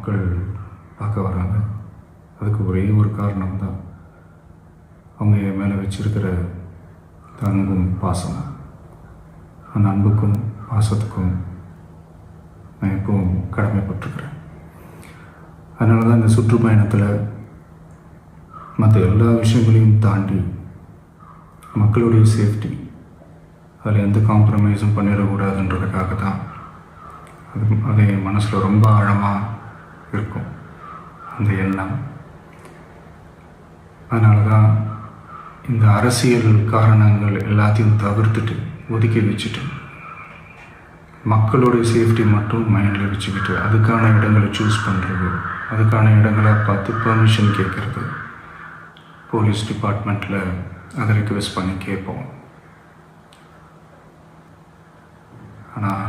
மக்கள் பார்க்க வராங்க. அதுக்கு ஒரே ஒரு காரணம்தான், அவங்க என் மேலே வச்சிருக்கிற அன்பும் பாசம். அந்த அன்புக்கும் பாசத்துக்கும் நான் எப்பவும் கடமைப்பட்டிருக்கிறேன். அதனால தான் இந்த சுற்றுப்பயணத்தில் மற்ற எல்லா விஷயங்களையும் தாண்டி மக்களுடைய சேஃப்டி, அதில் எந்த காம்ப்ரமைஸும் பண்ணிடக்கூடாதுன்றதுக்காக தான் அது என் மனசில் ரொம்ப ஆழமாக இருக்கும் அந்த எண்ணம். அதனால தான் இந்த அரசியல் காரணங்கள் எல்லாத்தையும் தவிர்த்துட்டு ஒதுக்கி வச்சுட்டு மக்களுடைய சேஃப்டி மட்டும் மைண்டில் வச்சுக்கிட்டு அதுக்கான இடங்களை சூஸ் பண்ணுறது, அதுக்கான இடங்களை பார்த்து பெர்மிஷன் கேட்குறது, போலீஸ் டிபார்ட்மெண்ட்டில் அதை ரிக்வெஸ்ட் பண்ணி கேட்போம். ஆனால்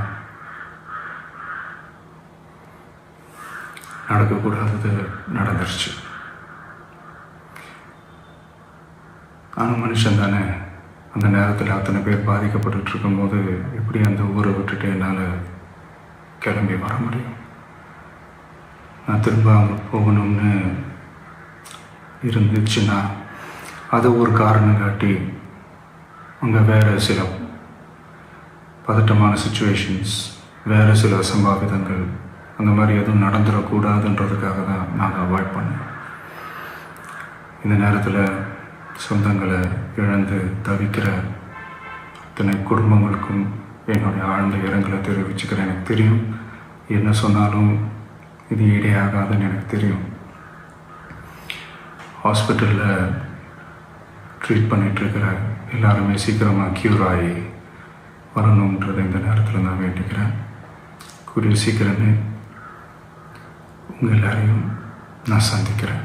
நடக்கக்கூடாதது நடந்துருச்சு. நானும் மனுஷன் தானே. அந்த நேரத்தில் அத்தனை பேர் பாதிக்கப்பட்டு இருக்கும்போது எப்படி அந்த ஊரை விட்டுட்டு என்னால் கிளம்பி வர முடியும்? நான் திரும்ப அங்கே போகணும்னு இருந்துச்சுன்னா அதை ஒரு காரணம் காட்டி அங்கே வேறு சில பதட்டமான சுச்சுவேஷன்ஸ், வேறு சில அசம்பாவிதங்கள் அந்த மாதிரி எதுவும் நடந்துடக்கூடாதுன்றதுக்காக தான் நான் அவாய்ட் பண்ணேன். இந்த நேரத்தில் சொந்தங்களை இழந்து தவிக்கிற அத்தனை குடும்பங்களுக்கும் என்னுடைய ஆழ்ந்த இரங்கலை தெரிவிச்சுக்கிறேன். எனக்கு தெரியும், என்ன சொன்னாலும் இது ஈடேயாகாதுன்னு எனக்கு தெரியும். ஹாஸ்பிட்டலில் ட்ரீட் பண்ணிகிட்ருக்கிற எல்லாருமே சீக்கிரமாக க்யூர் ஆகி வரணுன்றதை இந்த நேரத்தில் நான் வேண்டிக்கிறேன். கூடிய சீக்கிரமே உங்கள் எல்லாரையும் நான் சந்திக்கிறேன்.